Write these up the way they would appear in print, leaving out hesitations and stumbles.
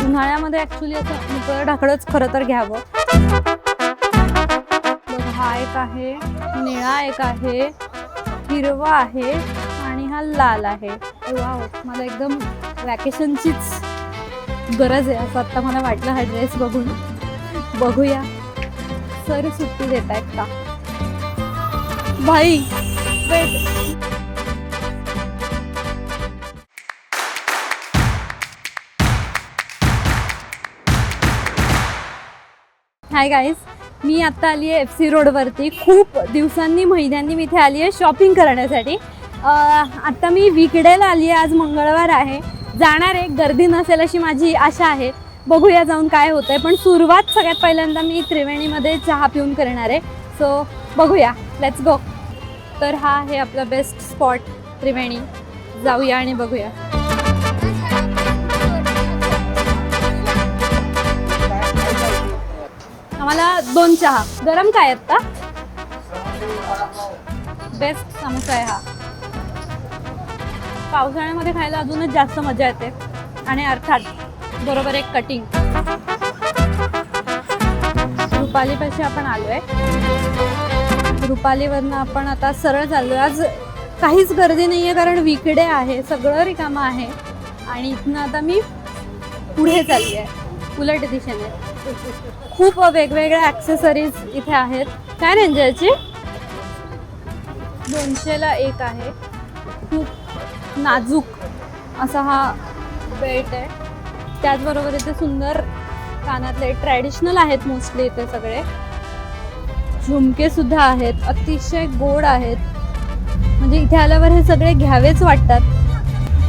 उन्हाळ्यामध्ये ऍक्च्युली असं मोकळं ढाकळच खरं तर घ्यावं. हा एक आहे, निळा एक आहे, हिरवा आहे आणि हा लाल आहे. वाव, मला एकदम वॅकेशनचीच गरज आहे असं आता मला वाटलं हा ड्रेस बघून. बघूया सर सुट्टी देत आहेत का. भाई वेट, हाय गाईज, मी आत्ता आली आहे FC रोडवरती. खूप दिवसांनी महिन्यांनी मी इथे आली आहे शॉपिंग करण्यासाठी. आत्ता मी वीकडेला आली आहे, आज मंगळवार आहे. जाणार आहे, गर्दी नसेल अशी माझी आशा आहे. बघूया जाऊन काय होतंय. पण सुरुवात सगळ्यात पहिल्यांदा मी त्रिवेणीमध्ये चहा पिऊन करणार आहे. सो बघूया, लेट्स गो. तर हा आहे आपला बेस्ट स्पॉट त्रिवेणी. जाऊया आणि बघूया. आम्हाला 2 चहा. गरम काय आत्ता? बेस्ट समोसा आहे हा. पावसाळ्यामध्ये खायला अजूनच जास्त मजा येते. आणि अर्थात बरोबर एक कटिंग. रुपालीपाशी आपण आलोय. रुपालीवरनं आपण आता सरळ चाललोय. आज काहीच गर्दी नाही आहे कारण वीकडे आहे, सगळं रिकामं आहे. आणि इथनं आता मी पुढे चालली आहे उलट दिशेने. खूप वेगवेगळ्या ॲक्सेसरीज इथे आहेत. काय रेंज आहे याची? 200ला एक आहे. खूप नाजूक असा हा बेल्ट आहे. त्याचबरोबर इथे सुंदर कानातले ट्रॅडिशनल आहेत मोस्टली इथे सगळे. झुमके सुद्धा आहेत, अतिशय गोड आहेत. म्हणजे इथे आल्यावर हे सगळे घ्यावेच वाटतात.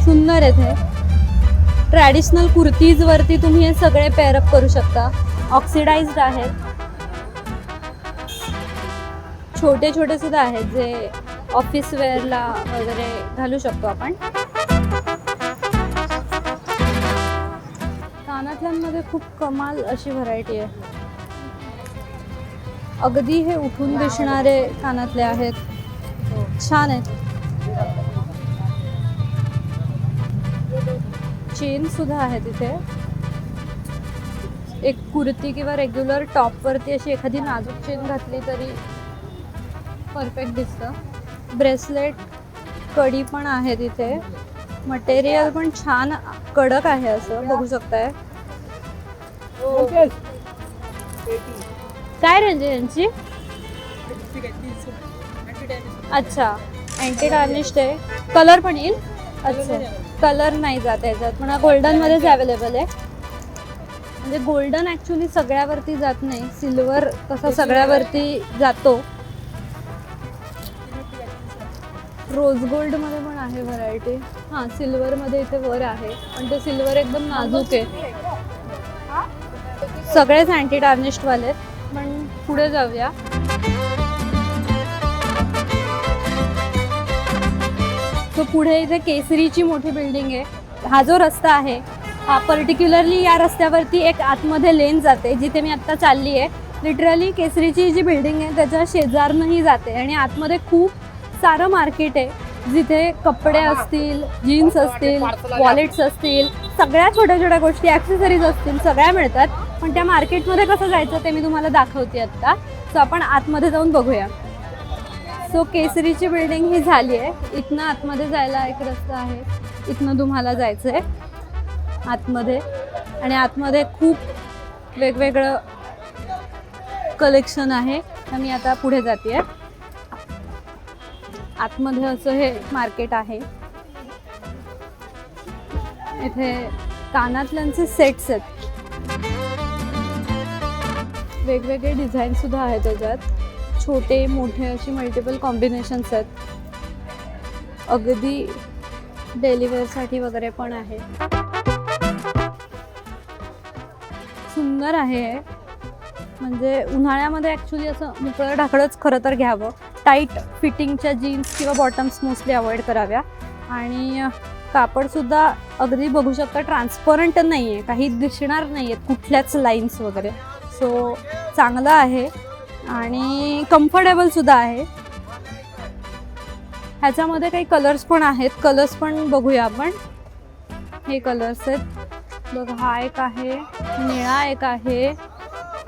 सुंदर आहेत हे. ट्रॅडिशनल कुर्तीजवरती तुम्ही हे सगळे पेअरअप करू शकता. ऑक्सिडाइज्ड आहेत. छोटे छोटे सुद्धा आहेत जे ऑफिस वेअरला वगैरे घालू शकतो आपण. कानातल्यांमध्ये खूप कमाल अशी व्हरायटी आहे. अगदी हे उठून दिसणारे कानातले आहेत, छान आहेत. चेन सुद्धा आहेत इथे. एक कुर्ती किंवा रेग्युलर टॉपवरती अशी एखादी नाजूक चेन घातली तरी परफेक्ट दिसतं. ब्रेसलेट, कडी पण आहेत इथे. मटेरियल पण छान कडक आहे असं बघू शकताय. काय रेंज आहे यांची? अच्छा, अँटी टार्निश्ड आहे. कलर पण येईल? अच्छा, कलर नाही जात याच्यात. पण गोल्डनमध्येच अवेलेबल आहे. म्हणजे गोल्डन ॲक्च्युली सगळ्यावरती जात नाही. सिल्वर कसा सगळ्यावरती जातो. रोज गोल्डमध्ये पण आहे व्हरायटी. हां, सिल्वरमध्ये इथे वर आहे, पण ते सिल्वर एकदम नाजूक आहे. सगळेच अँटी टार्निश्डवाले आहेत. पण पुढे जाऊया. तो पुढे इथे केसरीची मोठी बिल्डिंग आहे. हा जो रस्ता आहे हा पर्टिक्युलरली या रस्त्यावरती एक आतमध्ये लेन जाते जिथे मी आत्ता चालली आहे. लिटरली केसरीची जी बिल्डिंग आहे त्याच्या शेजारनंही जाते. आणि आतमध्ये खूप सारं मार्केट आहे जिथे कपडे असतील, जीन्स असतील, वॉलेट्स असतील, सगळ्या छोट्या छोट्या गोष्टी, ॲक्सेसरीज असतील, सगळ्या मिळतात. पण त्या मार्केटमध्ये कसं जायचं ते मी तुम्हाला दाखवते आत्ता. सो आपण आतमध्ये जाऊन बघूया. सो केसरीची बिल्डिंग ही झाली आहे. इथनं आतमध्ये जायला एक रस्ता आहे. इथनं तुम्हाला जायचं आहे आतमध्ये. आणि आतमध्ये खूप वेगवेगळं कलेक्शन आहे. तर मी आता पुढे जाते. आतमध्ये असं हे मार्केट आहे. इथे कानातल्यांचे सेट्स आहेत. वेगवेगळे डिझाईन सुद्धा आहेत त्याच्यात. छोटे मोठे अशी मल्टिपल कॉम्बिनेशन्स आहेत. अगदी डेली वेअरसाठी वगैरे पण आहे. सुंदर आहे. म्हणजे उन्हाळ्यामध्ये ॲक्च्युली असं मोकळं ढाकळच खरं तर घ्यावं. टाईट फिटिंगच्या जीन्स किंवा बॉटम्स मोस्टली अवॉइड कराव्या. आणि कापडसुद्धा अगदी बघू शकता ट्रान्सपरंट नाही आहे, काही दिसणार नाही आहेत कुठल्याच लाईन्स वगैरे. सो चांगलं आहे आणि कम्फर्टेबलसुद्धा आहे. ह्याच्यामध्ये काही कलर्स पण आहेत. कलर्स पण बघूया आपण. हे कलर्स आहेत बघ. हा एक आहे, निळा एक आहे,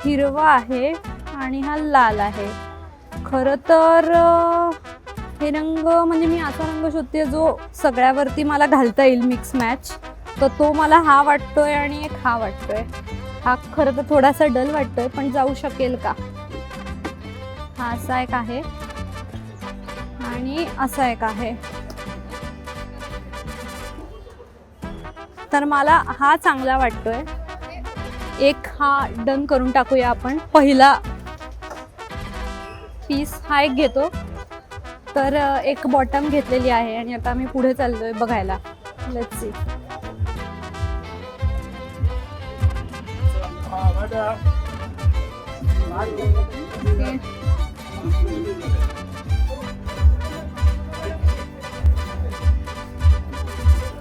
हिरवा आहे आणि हा लाल आहे. खरं तर हे रंग म्हणजे मी असा रंग शोधते जो सगळ्यावरती मला घालता येईल मिक्स मॅच. तर तो मला हा वाटतोय आणि एक हा वाटतोय. हा खरं तर थोडासा डल वाटतोय पण जाऊ शकेल का. हा असा एक आहे आणि असा एक आहे. तर मला हा चांगला वाटतोय. एक हा डन करून टाकूया आपण. पहिला पीस हा एक घेतो. तर एक बॉटम घेतलेली आहे आणि आता मी पुढे चाललोय बघायला. Let's see.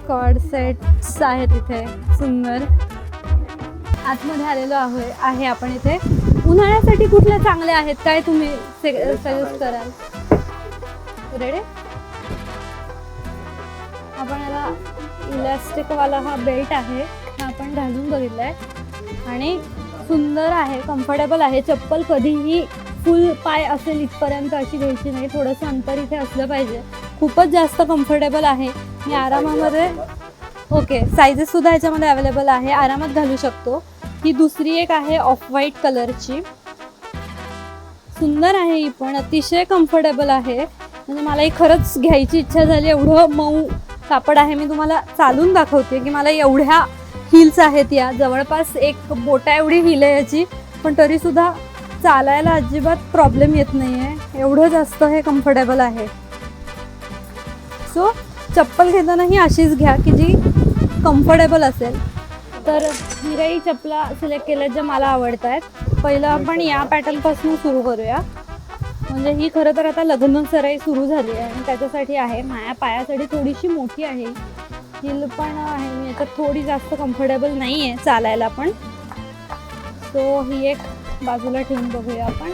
कॉर्ड सेट्स आहेत इथे सुंदर. आतमध्ये आलेलो आहे आपण इथे. उन्हाळ्यासाठी कुठल्या चांगल्या आहेत काय तुम्ही सजेस्ट कराल? रेडी. आपण याला इलास्टिक वाला हा बेल्ट आहे हा आपण घालून बघितलाय आणि सुंदर आहे, कम्फर्टेबल आहे. चप्पल कधीही फुल पाय असेल इथपर्यंत अशी घ्यायची नाही. थोडंसं अंतर इथे असलं पाहिजे. खूपच जास्त कम्फर्टेबल आहे. मी आरामामध्ये ओके साईजेस सुद्धा ह्याच्यामध्ये अवेलेबल आहे, आरामात घालू शकतो. ही दुसरी एक आहे ऑफ व्हाईट कलरची. सुंदर आहे ही पण, अतिशय कम्फर्टेबल आहे. म्हणजे मला ही खरंच घ्यायची इच्छा झाली. एवढं मऊ कापड आहे. मी तुम्हाला चालून दाखवते की मला एवढ्या हिल्स आहेत या. जवळपास एक बोटा एवढी हिल आहे याची, पण तरीसुद्धा चालायला अजिबात प्रॉब्लेम येत नाही आहे. एवढं जास्त हे कम्फर्टेबल आहे. सो चप्पल घेताना ही अशीच घ्या की जी कम्फर्टेबल असेल. तर मी काही चपला सिलेक्ट केल्या ज्या मला आवडत आहेत. पहिलं आपण या पॅटर्नपासून सुरू करूया. म्हणजे ही खरं तर आता लग्न सराई सुरू झाली आहे आणि त्याच्यासाठी आहे. माझ्या पायासाठी थोडीशी मोठी आहे. हिल पण आहे. मी याच्यात थोडी जास्त कम्फर्टेबल नाही आहे चालायला पण. सो ही एक बाजूला ठेवून बघूया आपण.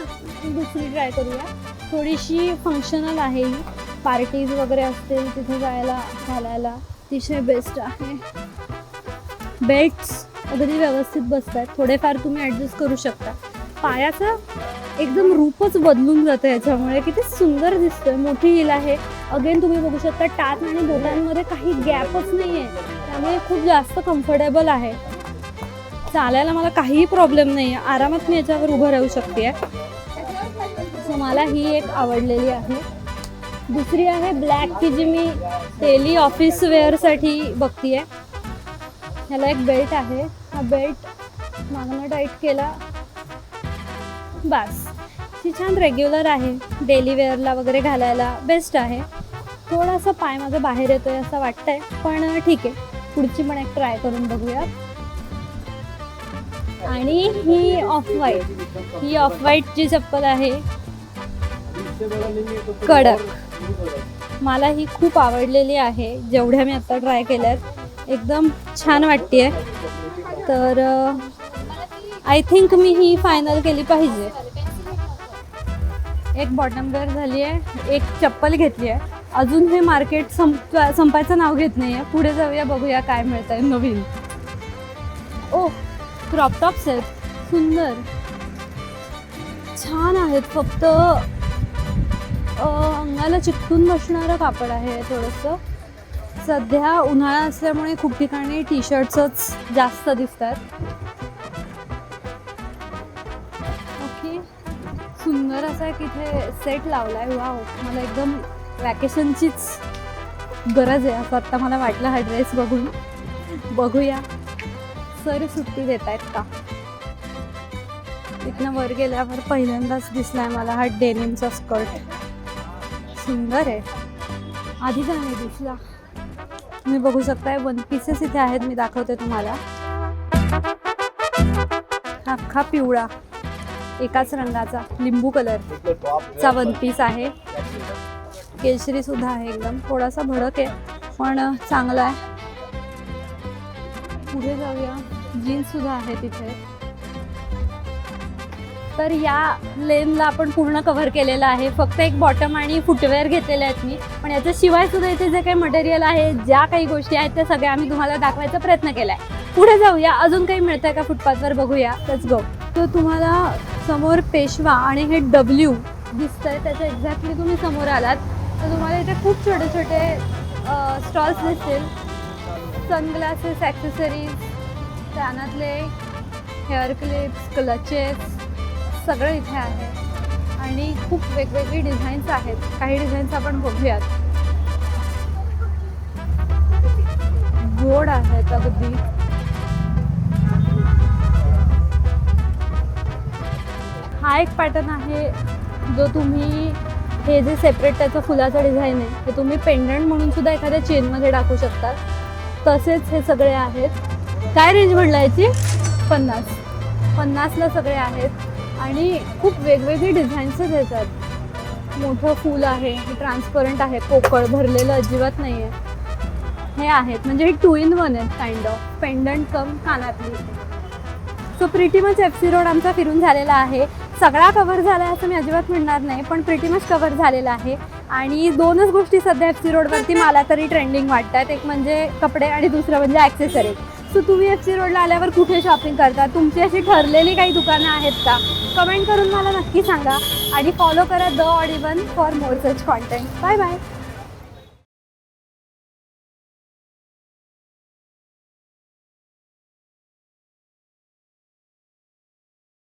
दुसरी ट्राय करूया. थोडीशी फंक्शनल आहे ही. पार्टीज वगैरे असतील तिथे जायला घालायला अतिशय बेस्ट आहे. बेल्ट्स अगदी व्यवस्थित बसतात. थोडेफार तुम्ही ॲडजस्ट करू शकता. पायाचं एकदम रूपच बदलून जातं याच्यामुळे. किती सुंदर दिसतंय. मोठी हिल आहे. अगेन तुम्ही बघू शकता टाच आणि बोटांमध्ये काही गॅपच नाही आहे. त्यामुळे खूप जास्त कम्फर्टेबल आहे. चालायला मला काहीही प्रॉब्लेम नाही आहे. आरामात मी याच्यावर उभं राहू शकते. सो मला ही एक आवडलेली आहे. दुसरी आहे ब्लॅक की जी मी डेली ऑफिस वेअरसाठी बघते आहे. ह्याला एक बेल्ट आहे. हा बेल्ट मागनं टाईट केला बस. ही छान रेग्युलर आहे. डेली वेअरला वगैरे घालायला बेस्ट आहे. थोडासा पाय माझा बाहेर येतोय असं वाटतंय पण ठीक आहे. पुढची पण एक ट्राय करून बघूया. आणि ही ऑफ व्हाईटची चप्पल आहे. कडक. मला ही खूप आवडलेली आहे. जेवढ्या मी आता ट्राय केल्यात एकदम छान वाटते. तर I think me he final केली पाहिजे. एक बॉटम वेअर झाली आहे. एक चप्पल घेतली आहे. अजून हे मार्केट संपायचं नाव घेत नाही आहे. पुढे जाऊया बघूया काय मिळतंय नवीन. ओ क्रॉप टॉप्स आहेत. सुंदर छान आहेत. फक्त अंगाला चिकटून बसणारं कापड आहे थोडंसं. सध्या उन्हाळा असल्यामुळे खूप ठिकाणी टी शर्ट्सच जास्त दिसतात. ओके सुंदर असा एक इथे सेट लावला आहे. वाव मला एकदम वॅकेशनचीच गरज आहे असं आत्ता मला वाटलं हा ड्रेस बघून. बघूया सर सुट्टी देत आहेत का. इथनं वर गेल्यावर पहिल्यांदाच दिसलाय मला हा डेनिमचा स्कर्ट. सुंदर आहे. आधीचा नाही दिसला. तुम्ही बघू शकताय वन पीसेस इथे आहेत. मी दाखवते तुम्हाला. अख्खा पिवळा एकाच रंगाचा लिंबू कलरचा वन पीस आहे. केशरी सुद्धा आहे. एकदम थोडासा भडक आहे पण चांगला आहे. पुढे जाऊया. जीन्स सुद्धा आहे तिथे. तर या लेनला आपण पूर्ण कव्हर केलेलं आहे. फक्त एक बॉटम आणि फुटवेअर घेतलेले आहेत मी, पण याच्याशिवाय सुद्धा इथे जे काही मटेरियल आहे, ज्या काही गोष्टी आहेत त्या सगळ्या आम्ही तुम्हाला दाखवायचा प्रयत्न केला आहे. पुढे जाऊया, अजून काही मिळतंय का फुटपाथवर बघूया. Let's go. तर तुम्हाला समोर पेशवा आणि हे डब्ल्यू दिसतंय, त्याच्या एक्झॅक्टली तुम्ही समोर आलात तर तुम्हाला इथे खूप छोटे छोटे स्टॉल्स दिसतील. सनग्लासेस, ॲक्सेसरीज, कानातले, हेअर क्लिप्स, क्लचेस सगळं इथे आहे आणि खूप वेगवेगळी डिझाईन्स आहेत. काही डिझाईन्स आपण बघूयात. गोड आहेत अगदी. हा एक पॅटर्न आहे जो तुम्ही, हे जे सेपरेट त्याचं फुलाचं डिझाईन आहे ते तुम्ही पेंडंट म्हणून सुद्धा एखाद्या चेनमध्ये टाकू शकतात. तसेच हे सगळे आहेत. काय रेंज म्हटलं याची? 50ला सगळे आहेत आणि खूप वेगवेगळी डिझाईन्स आहेत. मोठं फूल आहे, हे ट्रान्सपरंट आहे, पोकळ भरलेलं अजिबात नाही आहे. हे आहेत म्हणजे हे 2 in 1 आहेत काइंड ऑफ, पेंडंट कम कानातली. So pretty much FC road आमचा फिरून झालेला आहे. सगळा कव्हर झाला आहे असं मी अजिबात म्हणणार नाही, पण प्रिटी मच कव्हर झालेला आहे. आणि 2च गोष्टी सध्या FC रोडवरती मला तरी ट्रेंडिंग वाटतात. एक म्हणजे कपडे आणि दुसरं म्हणजे ॲक्सेसरीज. सो तुम्ही FC रोडला आल्यावर कुठे शॉपिंग करता? तुमची अशी ठरलेली काही दुकानं आहेत का? कमेंट करून मला नक्की सांगा आणि फॉलो करा the odd even for more such content. Bye bye.